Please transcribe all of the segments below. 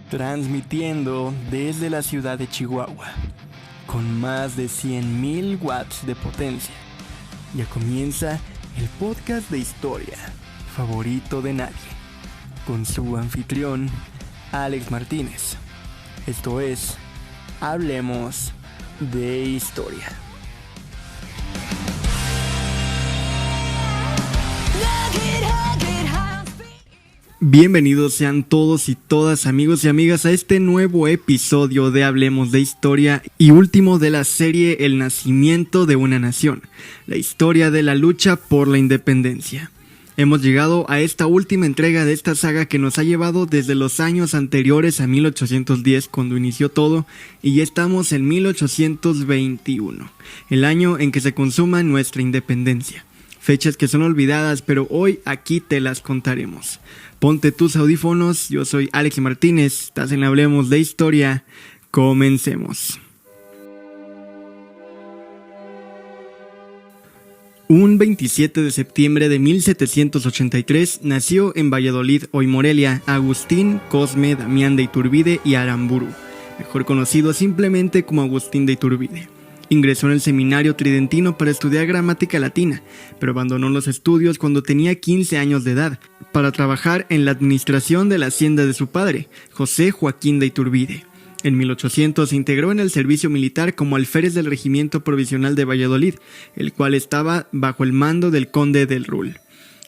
transmitiendo desde la ciudad de Chihuahua, con más de 100,000 watts de potencia. Ya comienza el podcast de historia favorito de nadie, con su anfitrión, Alex Martínez. Esto es Hablemos de Historia. Bienvenidos sean todos y todas, amigos y amigas, a este nuevo episodio de Hablemos de Historia y último de la serie El nacimiento de una nación, la historia de la lucha por la independencia. Hemos llegado a esta última entrega de esta saga que nos ha llevado desde los años anteriores a 1810, cuando inició todo, y ya estamos en 1821, el año en que se consuma nuestra independencia. Fechas que son olvidadas, pero hoy aquí te las contaremos. Ponte tus audífonos, yo soy Alex Martínez, estás en Hablemos de Historia, comencemos. Un 27 de septiembre de 1783 nació en Valladolid, hoy Morelia, Agustín Cosme Damián de Iturbide y Aramburu, mejor conocido simplemente como Agustín de Iturbide. Ingresó en el seminario tridentino para estudiar gramática latina, pero abandonó los estudios cuando tenía 15 años de edad, para trabajar en la administración de la hacienda de su padre, José Joaquín de Iturbide. En 1800 se integró en el servicio militar como alférez del Regimiento Provisional de Valladolid, el cual estaba bajo el mando del conde del Rul.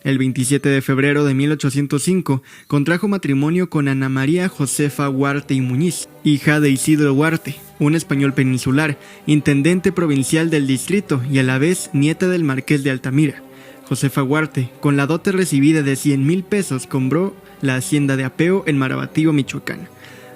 El 27 de febrero de 1805 contrajo matrimonio con Ana María Josefa Huarte y Muñiz, hija de Isidro Huarte, un español peninsular, intendente provincial del distrito y a la vez nieta del marqués de Altamira. Josefa Huarte, con la dote recibida de 100,000 pesos, compró la hacienda de Apeo en Marabatío, Michoacán.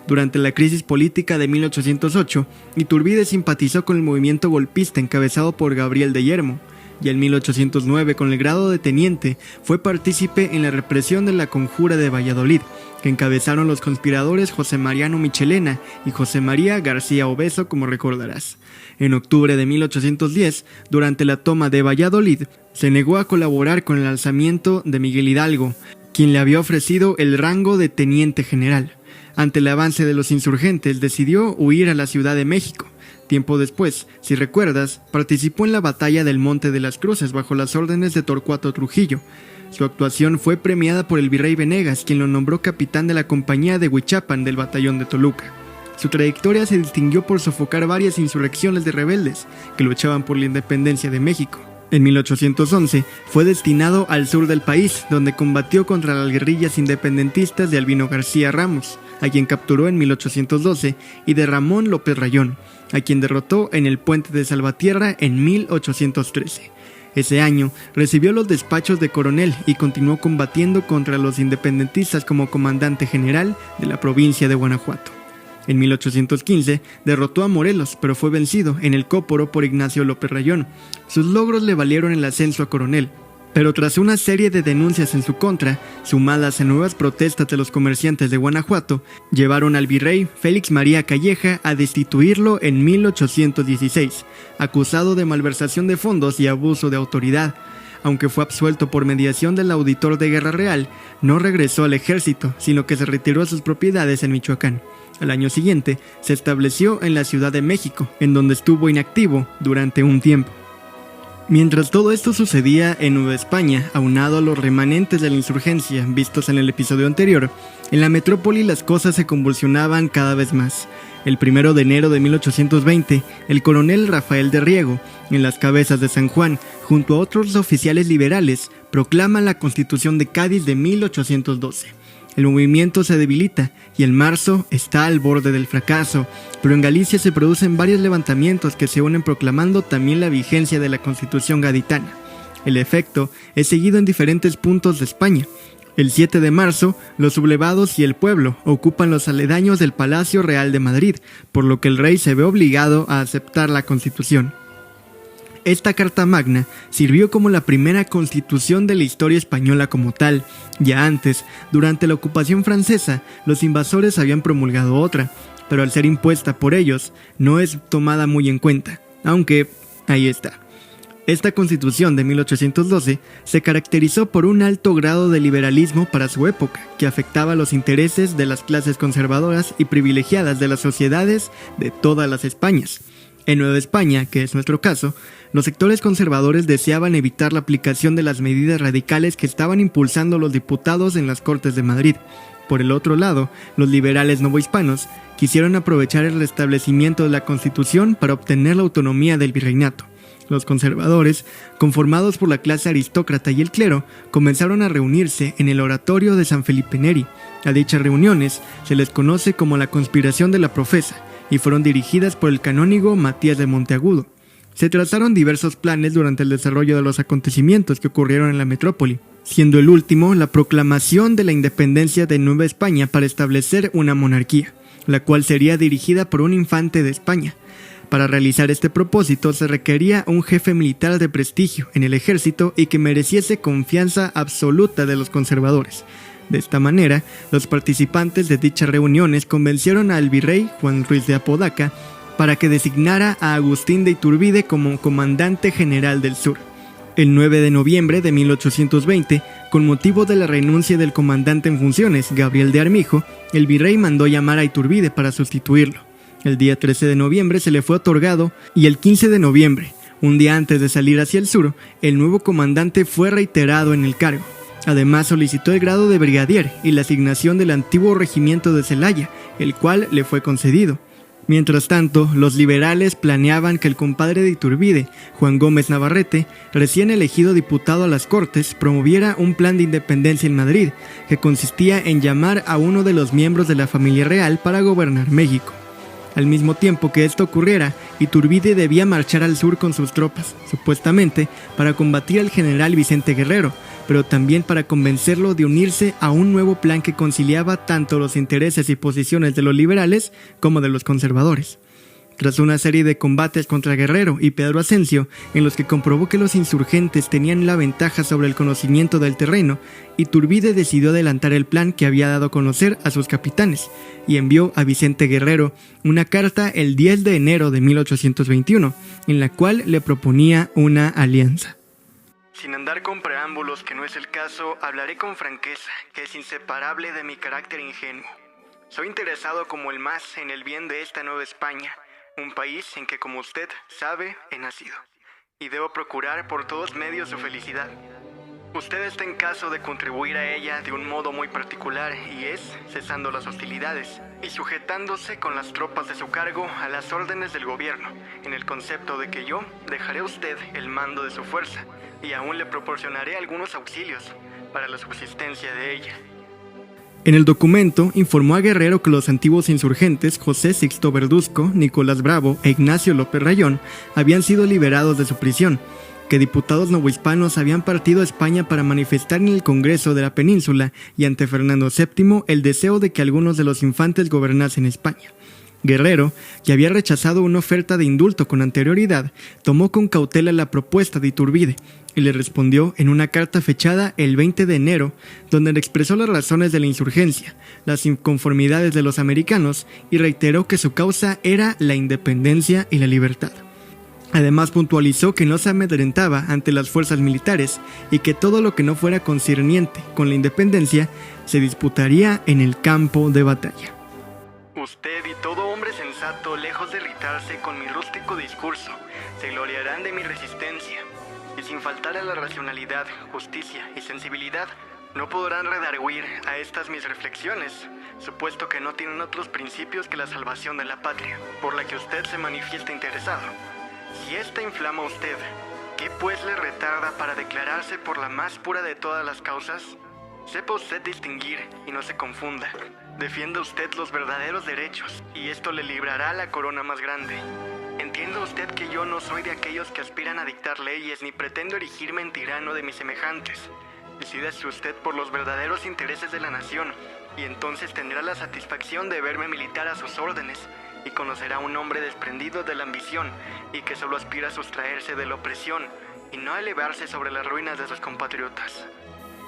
Durante la crisis política de 1808, Iturbide simpatizó con el movimiento golpista encabezado por Gabriel de Yermo, y en 1809, con el grado de teniente, fue partícipe en la represión de la Conjura de Valladolid, que encabezaron los conspiradores José Mariano Michelena y José María García Obeso, como recordarás. En octubre de 1810, durante la toma de Valladolid, se negó a colaborar con el alzamiento de Miguel Hidalgo, quien le había ofrecido el rango de teniente general. Ante el avance de los insurgentes, decidió huir a la Ciudad de México. Tiempo después, si recuerdas, participó en la batalla del Monte de las Cruces bajo las órdenes de Torcuato Trujillo. Su actuación fue premiada por el virrey Venegas, quien lo nombró capitán de la compañía de Huichapan del batallón de Toluca. Su trayectoria se distinguió por sofocar varias insurrecciones de rebeldes que luchaban por la independencia de México. En 1811 fue destinado al sur del país, donde combatió contra las guerrillas independentistas de Albino García Ramos, a quien capturó en 1812, y de Ramón López Rayón, a quien derrotó en el puente de Salvatierra en 1813. Ese año recibió los despachos de coronel y continuó combatiendo contra los independentistas como comandante general de la provincia de Guanajuato. En 1815 derrotó a Morelos, pero fue vencido en el Cóporo por Ignacio López Rayón. Sus logros le valieron el ascenso a coronel, pero tras una serie de denuncias en su contra, sumadas a nuevas protestas de los comerciantes de Guanajuato, llevaron al virrey Félix María Calleja a destituirlo en 1816, acusado de malversación de fondos y abuso de autoridad. Aunque fue absuelto por mediación del auditor de Guerra Real, no regresó al ejército, sino que se retiró a sus propiedades en Michoacán. Al año siguiente, se estableció en la Ciudad de México, en donde estuvo inactivo durante un tiempo. Mientras todo esto sucedía en Nueva España, aunado a los remanentes de la insurgencia vistos en el episodio anterior, en la metrópoli las cosas se convulsionaban cada vez más. El 1 de enero de 1820, el coronel Rafael de Riego, en las Cabezas de San Juan, junto a otros oficiales liberales, proclama la Constitución de Cádiz de 1812. El movimiento se debilita y en marzo está al borde del fracaso, pero en Galicia se producen varios levantamientos que se unen proclamando también la vigencia de la Constitución gaditana. El efecto es seguido en diferentes puntos de España. El 7 de marzo, los sublevados y el pueblo ocupan los aledaños del Palacio Real de Madrid, por lo que el rey se ve obligado a aceptar la Constitución. Esta Carta Magna sirvió como la primera constitución de la historia española como tal. Ya antes, durante la ocupación francesa, los invasores habían promulgado otra, pero al ser impuesta por ellos, no es tomada muy en cuenta, aunque ahí está. Esta constitución de 1812 se caracterizó por un alto grado de liberalismo para su época, que afectaba los intereses de las clases conservadoras y privilegiadas de las sociedades de todas las Españas. En Nueva España, que es nuestro caso, los sectores conservadores deseaban evitar la aplicación de las medidas radicales que estaban impulsando los diputados en las Cortes de Madrid. Por el otro lado, los liberales novohispanos quisieron aprovechar el restablecimiento de la Constitución para obtener la autonomía del virreinato. Los conservadores, conformados por la clase aristócrata y el clero, comenzaron a reunirse en el oratorio de San Felipe Neri. A dichas reuniones se les conoce como la conspiración de la profesa y fueron dirigidas por el canónigo Matías de Monteagudo. Se trazaron diversos planes durante el desarrollo de los acontecimientos que ocurrieron en la metrópoli, siendo el último la proclamación de la independencia de Nueva España para establecer una monarquía, la cual sería dirigida por un infante de España. Para realizar este propósito se requería un jefe militar de prestigio en el ejército y que mereciese confianza absoluta de los conservadores. De esta manera, los participantes de dichas reuniones convencieron al virrey Juan Ruiz de Apodaca para que designara a Agustín de Iturbide como comandante general del sur. El 9 de noviembre de 1820, con motivo de la renuncia del comandante en funciones, Gabriel de Armijo, el virrey mandó llamar a Iturbide para sustituirlo. El día 13 de noviembre se le fue otorgado y el 15 de noviembre, un día antes de salir hacia el sur, el nuevo comandante fue reiterado en el cargo. Además solicitó el grado de brigadier y la asignación del antiguo regimiento de Celaya, el cual le fue concedido. Mientras tanto, los liberales planeaban que el compadre de Iturbide, Juan Gómez Navarrete, recién elegido diputado a las Cortes, promoviera un plan de independencia en Madrid, que consistía en llamar a uno de los miembros de la familia real para gobernar México. Al mismo tiempo que esto ocurriera, Iturbide debía marchar al sur con sus tropas, supuestamente para combatir al general Vicente Guerrero, pero también para convencerlo de unirse a un nuevo plan que conciliaba tanto los intereses y posiciones de los liberales como de los conservadores. Tras una serie de combates contra Guerrero y Pedro Asensio, en los que comprobó que los insurgentes tenían la ventaja sobre el conocimiento del terreno, Iturbide decidió adelantar el plan que había dado a conocer a sus capitanes, y envió a Vicente Guerrero una carta el 10 de enero de 1821, en la cual le proponía una alianza. Sin andar con preámbulos, que no es el caso, hablaré con franqueza, que es inseparable de mi carácter ingenuo. Soy interesado como el más en el bien de esta Nueva España, un país en que, como usted sabe, he nacido, y debo procurar por todos medios su felicidad. Usted está en caso de contribuir a ella de un modo muy particular, y es cesando las hostilidades y sujetándose con las tropas de su cargo a las órdenes del gobierno, en el concepto de que yo dejaré a usted el mando de su fuerza, y aún le proporcionaré algunos auxilios para la subsistencia de ella. En el documento informó a Guerrero que los antiguos insurgentes José Sixto Verduzco, Nicolás Bravo e Ignacio López Rayón habían sido liberados de su prisión, que diputados novohispanos habían partido a España para manifestar en el Congreso de la Península y ante Fernando VII el deseo de que algunos de los infantes gobernasen España. Guerrero, que había rechazado una oferta de indulto con anterioridad, tomó con cautela la propuesta de Iturbide y le respondió en una carta fechada el 20 de enero, donde le expresó las razones de la insurgencia, las inconformidades de los americanos y reiteró que su causa era la independencia y la libertad. Además puntualizó que no se amedrentaba ante las fuerzas militares y que todo lo que no fuera concerniente con la independencia se disputaría en el campo de batalla. Usted y todo hombre sensato, lejos de irritarse con mi rústico discurso, se gloriarán de mi resistencia, y sin faltar a la racionalidad, justicia y sensibilidad, no podrán redarguir a estas mis reflexiones, supuesto que no tienen otros principios que la salvación de la patria, por la que usted se manifiesta interesado. Si esta inflama a usted, ¿qué pues le retarda para declararse por la más pura de todas las causas? Sepa usted distinguir y no se confunda. Defienda usted los verdaderos derechos, y esto le librará la corona más grande. Entienda usted que yo no soy de aquellos que aspiran a dictar leyes, ni pretendo erigirme en tirano de mis semejantes. Decídase usted por los verdaderos intereses de la nación, y entonces tendrá la satisfacción de verme militar a sus órdenes, y conocerá un hombre desprendido de la ambición, y que solo aspira a sustraerse de la opresión, y no a elevarse sobre las ruinas de sus compatriotas.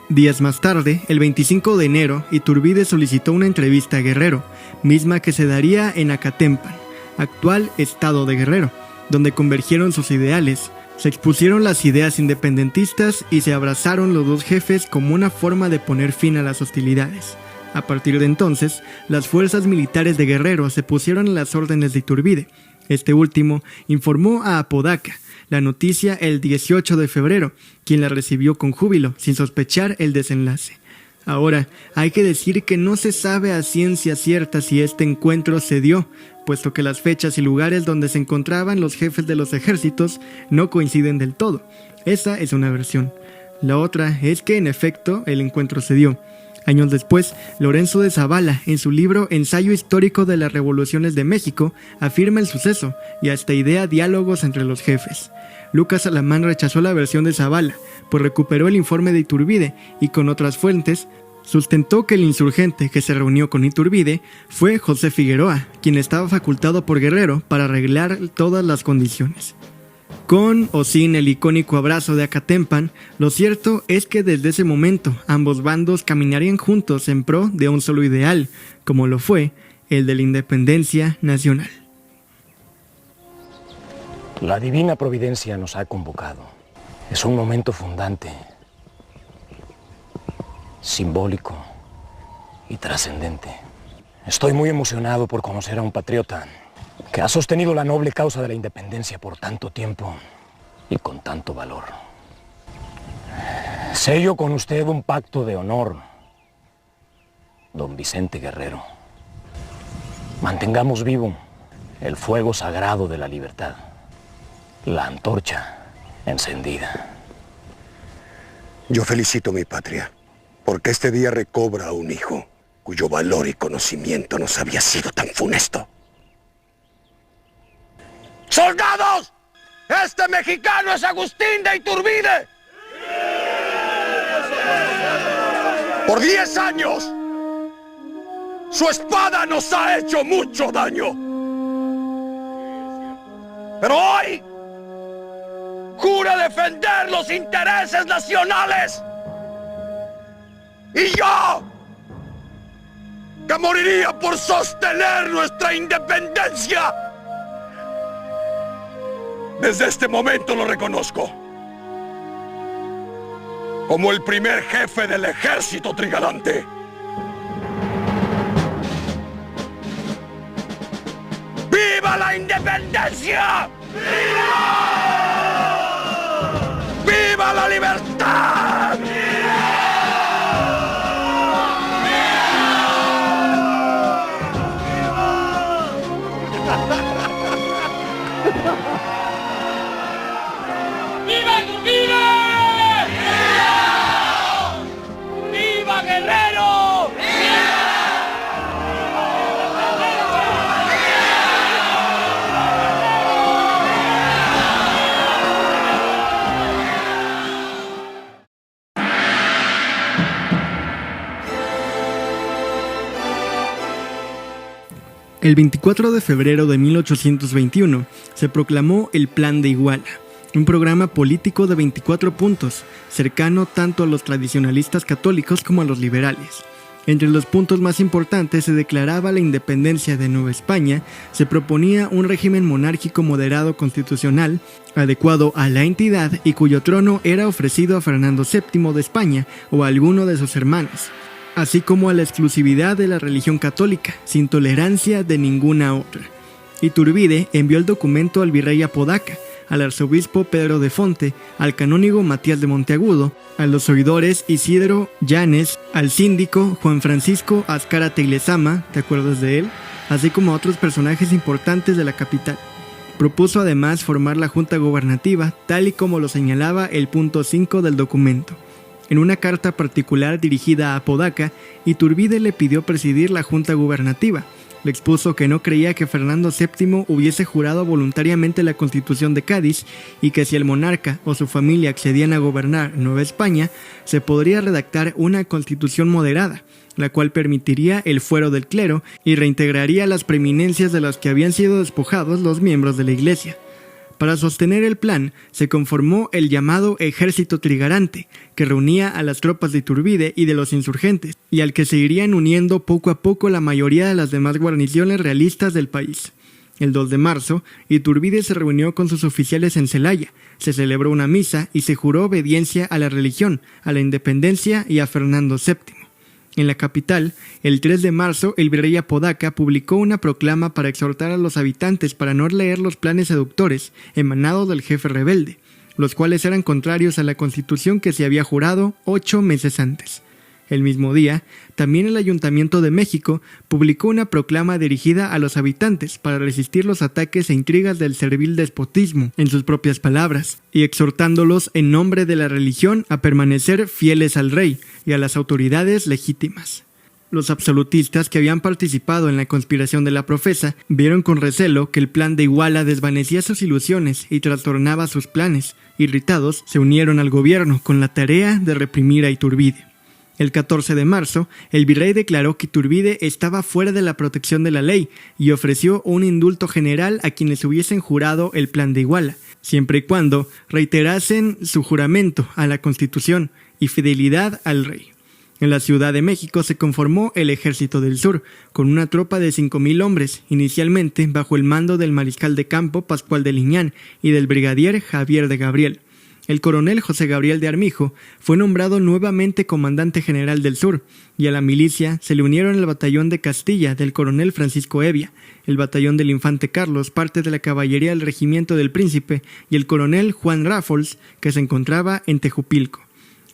Días más tarde, el 25 de enero, Iturbide solicitó una entrevista a Guerrero, misma que se daría en Acatempan, actual estado de Guerrero, donde convergieron sus ideales, Se expusieron las ideas independentistas y se abrazaron los dos jefes como una forma de poner fin a las hostilidades. A partir de entonces, las fuerzas militares de Guerrero se pusieron a las órdenes de Iturbide. Este último informó a Apodaca la noticia el 18 de febrero, quien la recibió con júbilo, sin sospechar el desenlace. Ahora, hay que decir que no se sabe a ciencia cierta si este encuentro se dio, puesto que las fechas y lugares donde se encontraban los jefes de los ejércitos no coinciden del todo. Esa es una versión. La otra es que, en efecto, el encuentro se dio. Años después, Lorenzo de Zavala, en su libro Ensayo histórico de las revoluciones de México, afirma el suceso y hasta idea diálogos entre los jefes. Lucas Alamán rechazó la versión de Zavala, pues recuperó el informe de Iturbide y con otras fuentes sustentó que el insurgente que se reunió con Iturbide fue José Figueroa, quien estaba facultado por Guerrero para arreglar todas las condiciones. Con o sin el icónico abrazo de Acatempan, lo cierto es que desde ese momento ambos bandos caminarían juntos en pro de un solo ideal, como lo fue el de la independencia nacional. La divina providencia nos ha convocado. Es un momento fundante, simbólico y trascendente. Estoy muy emocionado por conocer a un patriota que ha sostenido la noble causa de la independencia por tanto tiempo y con tanto valor. Sello con usted un pacto de honor, don Vicente Guerrero. Mantengamos vivo el fuego sagrado de la libertad, la antorcha encendida. Yo felicito a mi patria, porque este día recobra a un hijo cuyo valor y conocimiento nos había sido tan funesto. ¡Soldados! ¡Este mexicano es Agustín de Iturbide! Por 10 años, su espada nos ha hecho mucho daño. Pero hoy, jura defender los intereses nacionales. Y yo, que moriría por sostener nuestra independencia, desde este momento lo reconozco como el primer jefe del ejército trigarante. ¡Viva la independencia! ¡Viva! ¡Viva la libertad! ¡Viva Iturbide! ¡Viva! ¡Viva Guerrero! El 24 de febrero de 1821 se proclamó el Plan de Iguala, un programa político de 24 puntos, cercano tanto a los tradicionalistas católicos como a los liberales. Entre los puntos más importantes se declaraba la independencia de Nueva España, se proponía un régimen monárquico moderado constitucional, adecuado a la entidad y cuyo trono era ofrecido a Fernando VII de España o a alguno de sus hermanos, así como a la exclusividad de la religión católica, sin tolerancia de ninguna otra. Iturbide envió el documento al virrey Apodaca, al arzobispo Pedro de Fonte, al canónigo Matías de Monteagudo, a los oidores Isidro Llanes, al síndico Juan Francisco Azcárate y Lezama, ¿te acuerdas de él?, así como a otros personajes importantes de la capital. Propuso además formar la junta gubernativa, tal y como lo señalaba el punto 5 del documento. En una carta particular dirigida a Apodaca, Iturbide le pidió presidir la junta gubernativa. Le expuso que no creía que Fernando VII hubiese jurado voluntariamente la Constitución de Cádiz y que si el monarca o su familia accedían a gobernar Nueva España, se podría redactar una constitución moderada, la cual permitiría el fuero del clero y reintegraría las preeminencias de las que habían sido despojados los miembros de la Iglesia. Para sostener el plan, se conformó el llamado Ejército Trigarante, que reunía a las tropas de Iturbide y de los insurgentes, y al que se irían uniendo poco a poco la mayoría de las demás guarniciones realistas del país. El 2 de marzo, Iturbide se reunió con sus oficiales en Celaya, se celebró una misa y se juró obediencia a la religión, a la independencia y a Fernando VII. En la capital, el 3 de marzo, el virrey Apodaca publicó una proclama para exhortar a los habitantes para no leer los planes seductores emanados del jefe rebelde, los cuales eran contrarios a la constitución que se había jurado 8 meses antes. El mismo día, también el Ayuntamiento de México publicó una proclama dirigida a los habitantes para resistir los ataques e intrigas del servil despotismo, en sus propias palabras, y exhortándolos en nombre de la religión a permanecer fieles al rey y a las autoridades legítimas. Los absolutistas que habían participado en la conspiración de la profesa vieron con recelo que el plan de Iguala desvanecía sus ilusiones y trastornaba sus planes. Irritados, se unieron al gobierno con la tarea de reprimir a Iturbide. El 14 de marzo, el virrey declaró que Iturbide estaba fuera de la protección de la ley y ofreció un indulto general a quienes hubiesen jurado el plan de Iguala, siempre y cuando reiterasen su juramento a la Constitución y fidelidad al rey. En la Ciudad de México se conformó el Ejército del Sur, con una tropa de 5,000 hombres, inicialmente bajo el mando del mariscal de campo Pascual de Liñán y del brigadier Javier de Gabriel. El coronel José Gabriel de Armijo fue nombrado nuevamente comandante general del sur, y a la milicia se le unieron el batallón de Castilla del coronel Francisco Evia, el batallón del infante Carlos, parte de la caballería del regimiento del Príncipe, y el coronel Juan Rafols, que se encontraba en Tejupilco.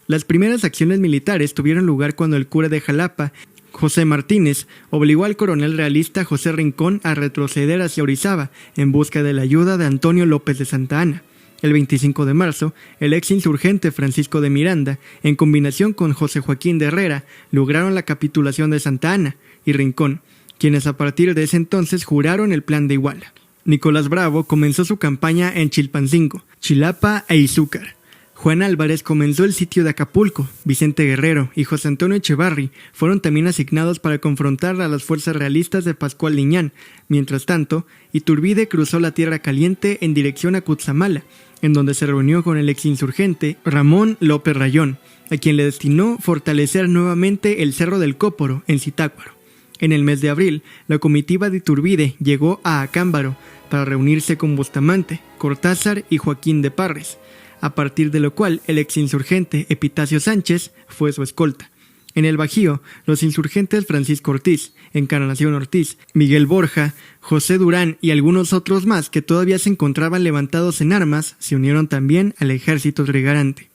Las primeras acciones militares tuvieron lugar cuando el cura de Jalapa, José Martínez, obligó al coronel realista José Rincón a retroceder hacia Orizaba en busca de la ayuda de Antonio López de Santa Anna. El 25 de marzo, el ex insurgente Francisco de Miranda, en combinación con José Joaquín de Herrera, lograron la capitulación de Santa Anna y Rincón, quienes a partir de ese entonces juraron el plan de Iguala. Nicolás Bravo comenzó su campaña en Chilpancingo, Chilapa e Izúcar. Juan Álvarez comenzó el sitio de Acapulco. Vicente Guerrero y José Antonio Echevarri fueron también asignados para confrontar a las fuerzas realistas de Pascual Liñán. Mientras tanto, Iturbide cruzó la Tierra Caliente en dirección a Cutzamala, en donde se reunió con el exinsurgente Ramón López Rayón, a quien le destinó fortalecer nuevamente el Cerro del Cóporo en Zitácuaro. En el mes de abril, la comitiva de Iturbide llegó a Acámbaro para reunirse con Bustamante, Cortázar y Joaquín de Parres, a partir de lo cual el exinsurgente Epitacio Sánchez fue su escolta. En el Bajío, los insurgentes Francisco Ortiz, Encarnación Ortiz, Miguel Borja, José Durán y algunos otros más que todavía se encontraban levantados en armas se unieron también al ejército trigarante.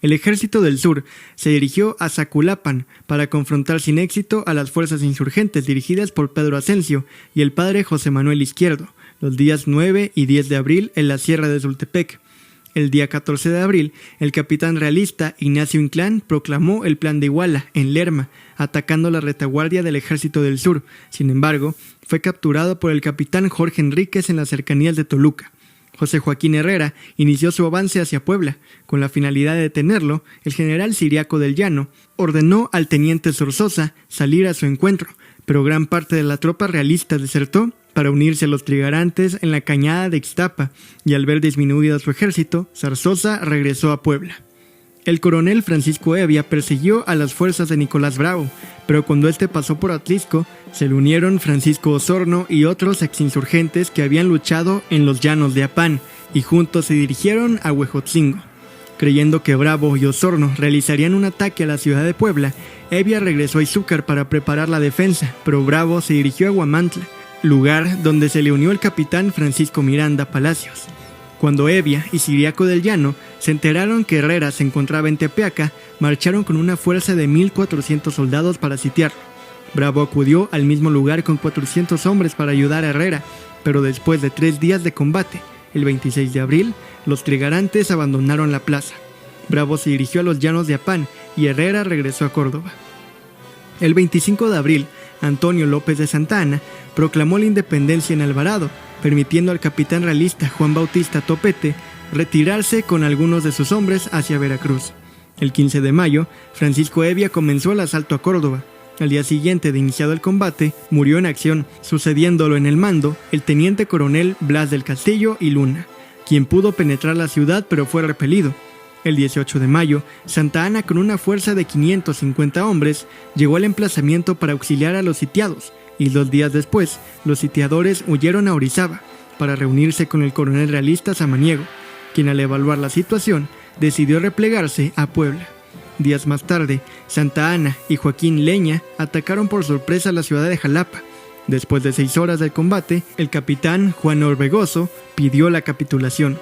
El ejército del sur se dirigió a Zaculapan para confrontar sin éxito a las fuerzas insurgentes dirigidas por Pedro Asensio y el padre José Manuel Izquierdo, los días 9 y 10 de abril en la Sierra de Zultepec. El día 14 de abril, el capitán realista Ignacio Inclán proclamó el plan de Iguala en Lerma, atacando la retaguardia del Ejército del Sur. Sin embargo, fue capturado por el capitán Jorge Enríquez en las cercanías de Toluca. José Joaquín Herrera inició su avance hacia Puebla. Con la finalidad de detenerlo, el general Ciriaco del Llano ordenó al teniente Zorzosa salir a su encuentro, pero gran parte de la tropa realista desertó para unirse a los trigarantes en la cañada de Ixtapa, y al ver disminuido su ejército, Zarzosa regresó a Puebla. El coronel Francisco Evia persiguió a las fuerzas de Nicolás Bravo, pero cuando este pasó por Atlisco, se le unieron Francisco Osorno y otros exinsurgentes que habían luchado en los llanos de Apán, y juntos se dirigieron a Huejotzingo. Creyendo que Bravo y Osorno realizarían un ataque a la ciudad de Puebla, Evia regresó a Izúcar para preparar la defensa, pero Bravo se dirigió a Huamantla, lugar donde se le unió el capitán Francisco Miranda Palacios. Cuando Evia y Ciriaco del Llano se enteraron que Herrera se encontraba en Tepeaca, marcharon con una fuerza de 1,400 soldados para sitiarlo. Bravo acudió al mismo lugar con 400 hombres para ayudar a Herrera, pero después de 3 días de combate, el 26 de abril, los trigarantes abandonaron la plaza. Bravo se dirigió a los llanos de Apán y Herrera regresó a Córdoba. El 25 de abril, Antonio López de Santa Anna proclamó la independencia en Alvarado, permitiendo al capitán realista Juan Bautista Topete retirarse con algunos de sus hombres hacia Veracruz. El 15 de mayo, Francisco Evia comenzó el asalto a Córdoba. Al día siguiente de iniciado el combate, murió en acción, sucediéndolo en el mando el teniente coronel Blas del Castillo y Luna, quien pudo penetrar la ciudad pero fue repelido. El 18 de mayo, Santa Anna, con una fuerza de 550 hombres, llegó al emplazamiento para auxiliar a los sitiados y 2 días después, los sitiadores huyeron a Orizaba para reunirse con el coronel realista Samaniego, quien al evaluar la situación decidió replegarse a Puebla. Días más tarde, Santa Anna y Joaquín Leña atacaron por sorpresa la ciudad de Jalapa. Después de 6 horas del combate, el capitán Juan Orbegoso pidió la capitulación.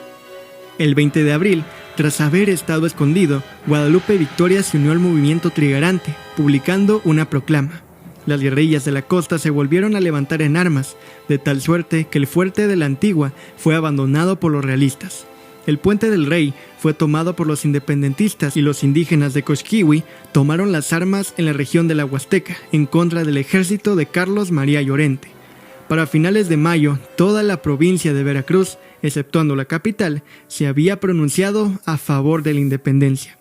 El 20 de abril, tras haber estado escondido, Guadalupe Victoria se unió al movimiento trigarante, publicando una proclama. Las guerrillas de la costa se volvieron a levantar en armas, de tal suerte que el fuerte de la Antigua fue abandonado por los realistas. El Puente del Rey fue tomado por los independentistas y los indígenas de Cosquihui tomaron las armas en la región de la Huasteca en contra del ejército de Carlos María Llorente. Para finales de mayo, toda la provincia de Veracruz, exceptuando la capital, se había pronunciado a favor de la independencia.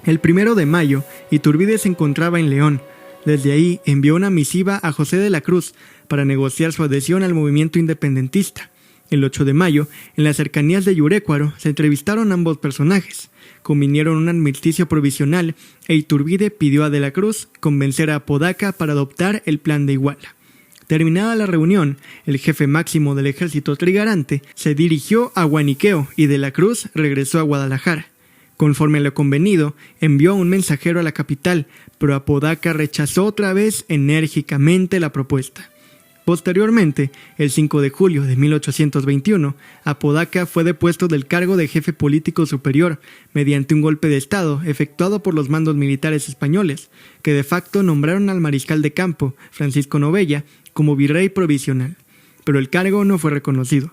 El 1 de mayo, Iturbide se encontraba en León. Desde ahí envió una misiva a José de la Cruz para negociar su adhesión al movimiento independentista. El 8 de mayo, en las cercanías de Yurécuaro, se entrevistaron ambos personajes, convinieron un armisticio provisional e Iturbide pidió a de la Cruz convencer a Apodaca para adoptar el plan de Iguala. Terminada la reunión, el jefe máximo del ejército trigarante se dirigió a Guaniqueo y de la Cruz regresó a Guadalajara. Conforme a lo convenido, envió un mensajero a la capital, pero Apodaca rechazó otra vez enérgicamente la propuesta. Posteriormente, el 5 de julio de 1821, Apodaca fue depuesto del cargo de jefe político superior mediante un golpe de estado efectuado por los mandos militares españoles, que de facto nombraron al mariscal de campo, Francisco Novella, como virrey provisional, pero el cargo no fue reconocido.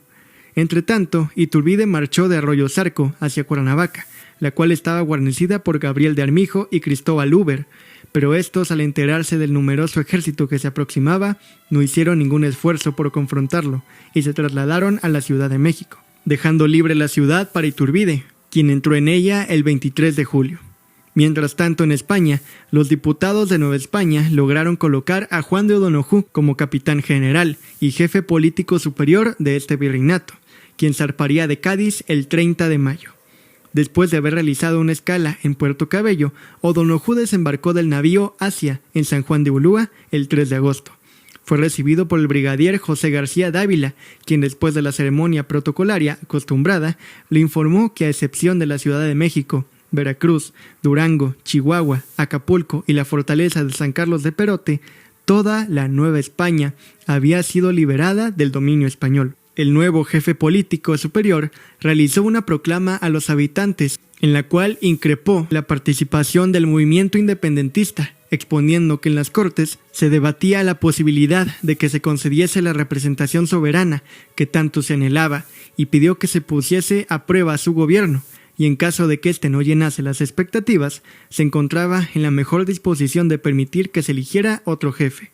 Entretanto, Iturbide marchó de Arroyo Zarco hacia Cuernavaca, la cual estaba guarnecida por Gabriel de Armijo y Cristóbal Uber, pero estos, al enterarse del numeroso ejército que se aproximaba, no hicieron ningún esfuerzo por confrontarlo y se trasladaron a la Ciudad de México, dejando libre la ciudad para Iturbide, quien entró en ella el 23 de julio. Mientras tanto, en España, los diputados de Nueva España lograron colocar a Juan de O'Donojú como capitán general y jefe político superior de este virreinato, quien zarparía de Cádiz el 30 de mayo. Después de haber realizado una escala en Puerto Cabello, O'Donojú desembarcó del navío Asia en San Juan de Ulúa el 3 de agosto. Fue recibido por el brigadier José García Dávila, quien después de la ceremonia protocolaria acostumbrada, le informó que a excepción de la Ciudad de México, Veracruz, Durango, Chihuahua, Acapulco y la fortaleza de San Carlos de Perote, toda la Nueva España había sido liberada del dominio español. El nuevo jefe político superior realizó una proclama a los habitantes, en la cual increpó la participación del movimiento independentista, exponiendo que en las Cortes se debatía la posibilidad de que se concediese la representación soberana que tanto se anhelaba, y pidió que se pusiese a prueba su gobierno, y en caso de que éste no llenase las expectativas, se encontraba en la mejor disposición de permitir que se eligiera otro jefe.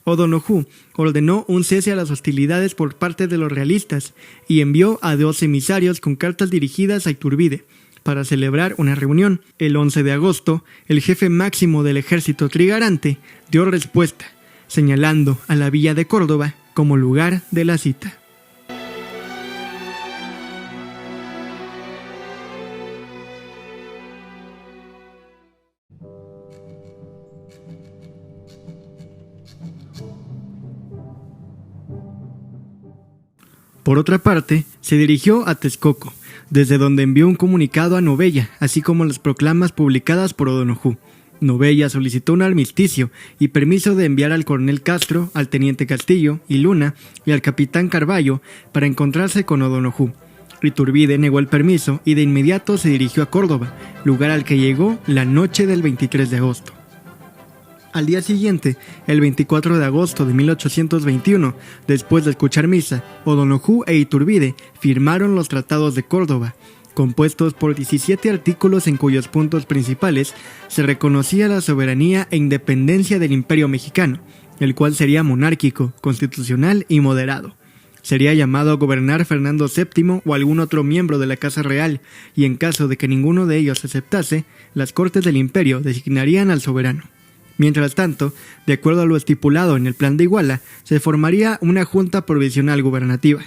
O'Donojú ordenó un cese a las hostilidades por parte de los realistas y envió a 2 emisarios con cartas dirigidas a Iturbide para celebrar una reunión. El 11 de agosto, el jefe máximo del ejército trigarante dio respuesta, señalando a la villa de Córdoba como lugar de la cita. Por otra parte, se dirigió a Texcoco, desde donde envió un comunicado a Novella, así como las proclamas publicadas por O'Donojú. Novella solicitó un armisticio y permiso de enviar al coronel Castro, al teniente Castillo y Luna y al capitán Carballo para encontrarse con O'Donojú. Iturbide negó el permiso y de inmediato se dirigió a Córdoba, lugar al que llegó la noche del 23 de agosto. Al día siguiente, el 24 de agosto de 1821, después de escuchar misa, O'Donojú e Iturbide firmaron los Tratados de Córdoba, compuestos por 17 artículos en cuyos puntos principales se reconocía la soberanía e independencia del Imperio Mexicano, el cual sería monárquico, constitucional y moderado. Sería llamado a gobernar Fernando VII o algún otro miembro de la Casa Real, y en caso de que ninguno de ellos aceptase, las Cortes del Imperio designarían al soberano. Mientras tanto, de acuerdo a lo estipulado en el Plan de Iguala, se formaría una junta provisional gubernativa.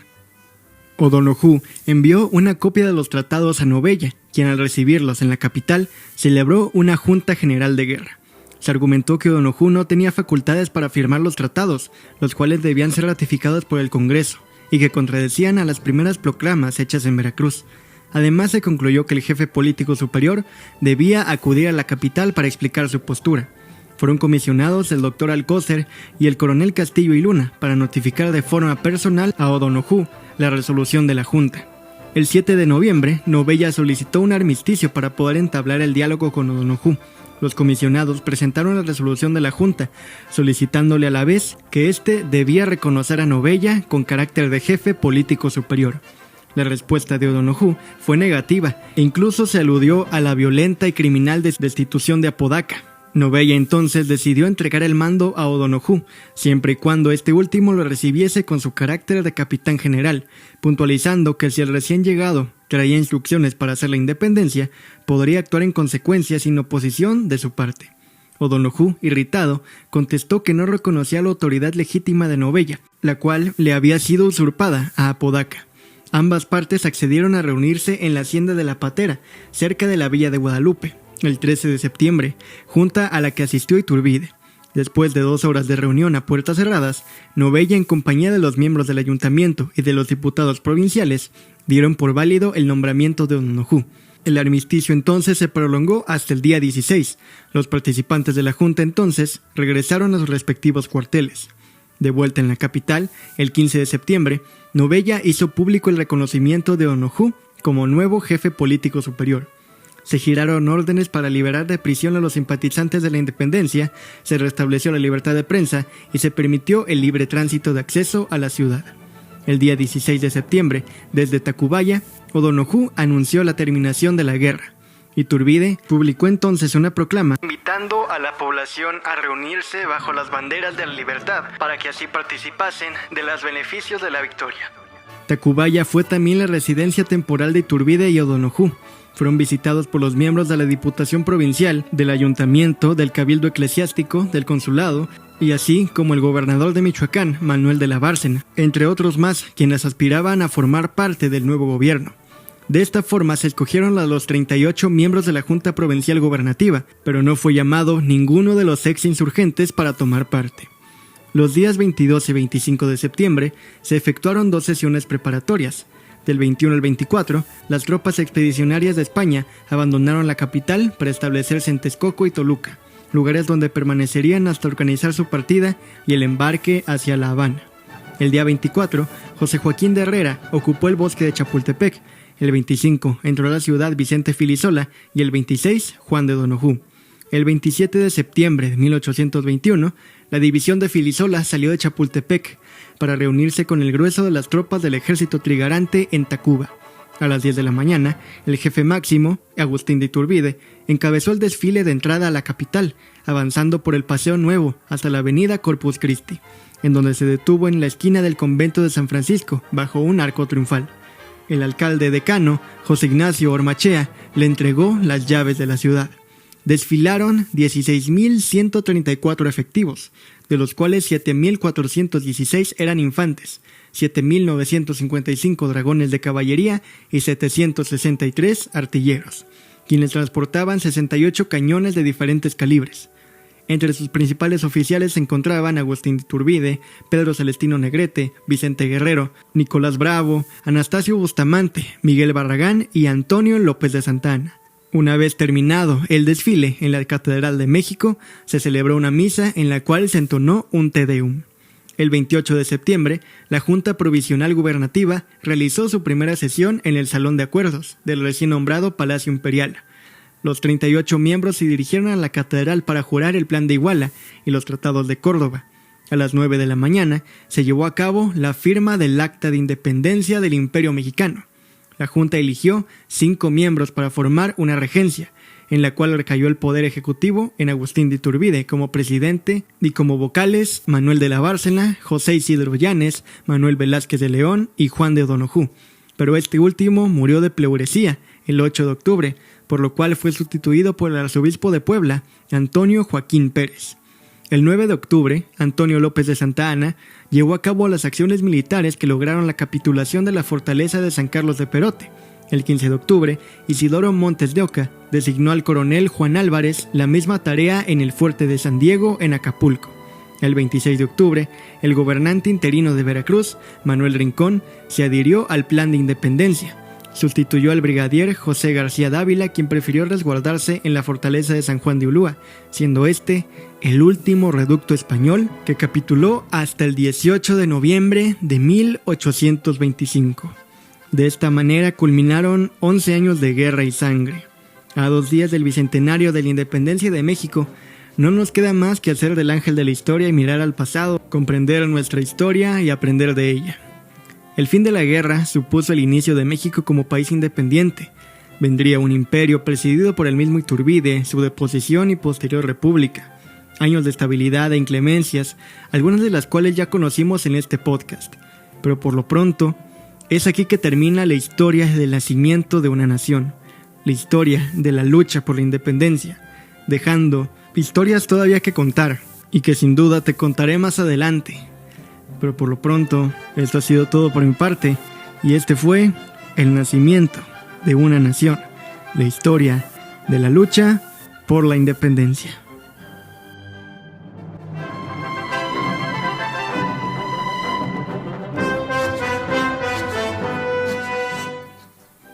O'Donojú envió una copia de los tratados a Novella, quien al recibirlos en la capital celebró una junta general de guerra. Se argumentó que O'Donoghue no tenía facultades para firmar los tratados, los cuales debían ser ratificados por el Congreso, y que contradecían a las primeras proclamas hechas en Veracruz. Además, se concluyó que el jefe político superior debía acudir a la capital para explicar su postura. Fueron comisionados el doctor Alcócer y el coronel Castillo y Luna para notificar de forma personal a O'Donoghue la resolución de la Junta. El 7 de noviembre, Novella solicitó un armisticio para poder entablar el diálogo con O'Donoghue. Los comisionados presentaron la resolución de la Junta, solicitándole a la vez que éste debía reconocer a Novella con carácter de jefe político superior. La respuesta de O'Donoghue fue negativa e incluso se aludió a la violenta y criminal destitución de Apodaca. Novella entonces decidió entregar el mando a O'Donoghue, siempre y cuando este último lo recibiese con su carácter de capitán general, puntualizando que si el recién llegado traía instrucciones para hacer la independencia, podría actuar en consecuencia sin oposición de su parte. O'Donoghue, irritado, contestó que no reconocía la autoridad legítima de Novella, la cual le había sido usurpada a Apodaca. Ambas partes accedieron a reunirse en la hacienda de La Patera, cerca de la villa de Guadalupe, el 13 de septiembre, junta a la que asistió Iturbide. Después de 2 horas de reunión a puertas cerradas, Novella, en compañía de los miembros del ayuntamiento y de los diputados provinciales, dieron por válido el nombramiento de O'Donoghue. El armisticio entonces se prolongó hasta el día 16. Los participantes de la junta entonces regresaron a sus respectivos cuarteles. De vuelta en la capital, el 15 de septiembre, Novella hizo público el reconocimiento de O'Donoghue como nuevo jefe político superior. Se giraron órdenes para liberar de prisión a los simpatizantes de la independencia, se restableció la libertad de prensa y se permitió el libre tránsito de acceso a la ciudad. El día 16 de septiembre, desde Tacubaya, O'Donoghue anunció la terminación de la guerra. Iturbide publicó entonces una proclama invitando a la población a reunirse bajo las banderas de la libertad para que así participasen de los beneficios de la victoria. Tacubaya fue también la residencia temporal de Iturbide y O'Donoghue. Fueron visitados por los miembros de la Diputación Provincial, del Ayuntamiento, del Cabildo Eclesiástico, del Consulado, y así como el gobernador de Michoacán, Manuel de la Bárcena, entre otros más, quienes aspiraban a formar parte del nuevo gobierno. De esta forma se escogieron a los 38 miembros de la Junta Provincial Gobernativa, pero no fue llamado ninguno de los ex-insurgentes para tomar parte. Los días 22 y 25 de septiembre se efectuaron 2 sesiones preparatorias. Del 21 al 24, las tropas expedicionarias de España abandonaron la capital para establecerse en Texcoco y Toluca, lugares donde permanecerían hasta organizar su partida y el embarque hacia La Habana. El día 24, José Joaquín de Herrera ocupó el bosque de Chapultepec. El 25 entró a la ciudad Vicente Filisola y el 26 Juan de O'Donoghue. El 27 de septiembre de 1821, la división de Filisola salió de Chapultepec para reunirse con el grueso de las tropas del ejército trigarante en Tacuba. A las 10 de la mañana, el jefe máximo, Agustín de Iturbide, encabezó el desfile de entrada a la capital, avanzando por el Paseo Nuevo hasta la avenida Corpus Christi, en donde se detuvo en la esquina del convento de San Francisco, bajo un arco triunfal. El alcalde decano, José Ignacio Ormachea, le entregó las llaves de la ciudad. Desfilaron 16.134 efectivos, de los cuales 7.416 eran infantes, 7.955 dragones de caballería y 763 artilleros, quienes transportaban 68 cañones de diferentes calibres. Entre sus principales oficiales se encontraban Agustín de Iturbide, Pedro Celestino Negrete, Vicente Guerrero, Nicolás Bravo, Anastasio Bustamante, Miguel Barragán y Antonio López de Santa Anna. Una vez terminado el desfile en la Catedral de México, se celebró una misa en la cual se entonó un Te Deum. El 28 de septiembre, la Junta Provisional Gubernativa realizó su primera sesión en el Salón de Acuerdos del recién nombrado Palacio Imperial. Los 38 miembros se dirigieron a la catedral para jurar el Plan de Iguala y los Tratados de Córdoba. A las 9 de la mañana se llevó a cabo la firma del Acta de Independencia del Imperio Mexicano. La Junta eligió 5 miembros para formar una regencia, en la cual recayó el poder ejecutivo en Agustín de Iturbide como presidente y como vocales Manuel de la Bárcena, José Isidro Llanes, Manuel Velázquez de León y Juan de O'Donoghue. Pero este último murió de pleuresía el 8 de octubre, por lo cual fue sustituido por el arzobispo de Puebla, Antonio Joaquín Pérez. El 9 de octubre, Antonio López de Santa Anna llevó a cabo las acciones militares que lograron la capitulación de la fortaleza de San Carlos de Perote, El 15 de octubre, Isidoro Montes de Oca designó al coronel Juan Álvarez la misma tarea en el fuerte de San Diego, en Acapulco. El 26 de octubre, el gobernante interino de Veracruz, Manuel Rincón, se adhirió al plan de independencia. Sustituyó al brigadier José García Dávila, quien prefirió resguardarse en la fortaleza de San Juan de Ulúa, siendo este el último reducto español que capituló hasta el 18 de noviembre de 1825. De esta manera culminaron 11 años de guerra y sangre. A 2 días del bicentenario de la independencia de México, no nos queda más que hacer del ángel de la historia y mirar al pasado, comprender nuestra historia y aprender de ella. El fin de la guerra supuso el inicio de México como país independiente. Vendría un imperio presidido por el mismo Iturbide, su deposición y posterior república. Años de estabilidad e inclemencias, algunas de las cuales ya conocimos en este podcast. Pero por lo pronto, es aquí que termina la historia del nacimiento de una nación, la historia de la lucha por la independencia, dejando historias todavía que contar y que sin duda te contaré más adelante. Pero por lo pronto, esto ha sido todo por mi parte y este fue el nacimiento de una nación, la historia de la lucha por la independencia.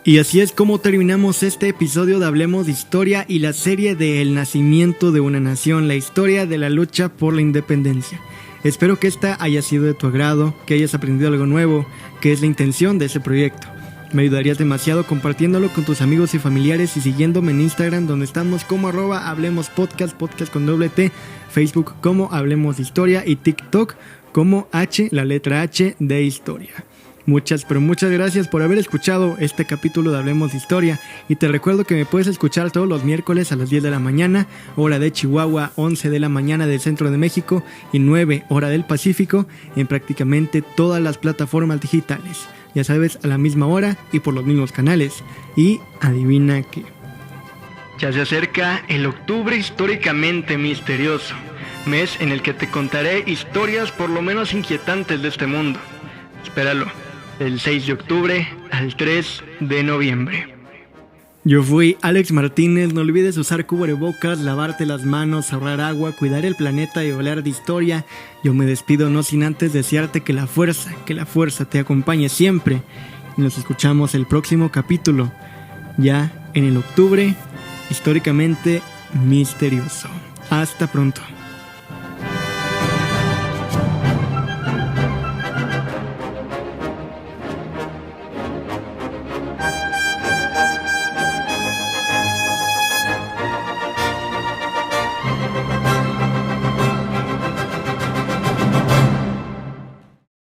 Y así es como terminamos este episodio de Hablemos de Historia y la serie de El nacimiento de una nación, la historia de la lucha por la independencia. Espero que esta haya sido de tu agrado, que hayas aprendido algo nuevo, que es la intención de ese proyecto. Me ayudarías demasiado compartiéndolo con tus amigos y familiares y siguiéndome en Instagram, donde estamos como @hablemospodcast, podcast con doble T, Facebook como Hablemos de Historia y TikTok como la letra H de Historia. Muchas gracias por haber escuchado este capítulo de Hablemos de Historia y te recuerdo que me puedes escuchar todos los miércoles a las 10 de la mañana, hora de Chihuahua, 11 de la mañana del centro de México y 9 hora del Pacífico en prácticamente todas las plataformas digitales. Ya sabes, a la misma hora y por los mismos canales. Y adivina qué. Ya se acerca el octubre históricamente misterioso, mes en el que te contaré historias por lo menos inquietantes de este mundo. Espéralo. Del 6 de octubre al 3 de noviembre. Yo fui Alex Martínez, no olvides usar cubrebocas, lavarte las manos, ahorrar agua, cuidar el planeta y hablar de historia. Yo me despido no sin antes desearte que la fuerza te acompañe siempre. Y nos escuchamos el próximo capítulo, ya en el octubre históricamente misterioso. Hasta pronto.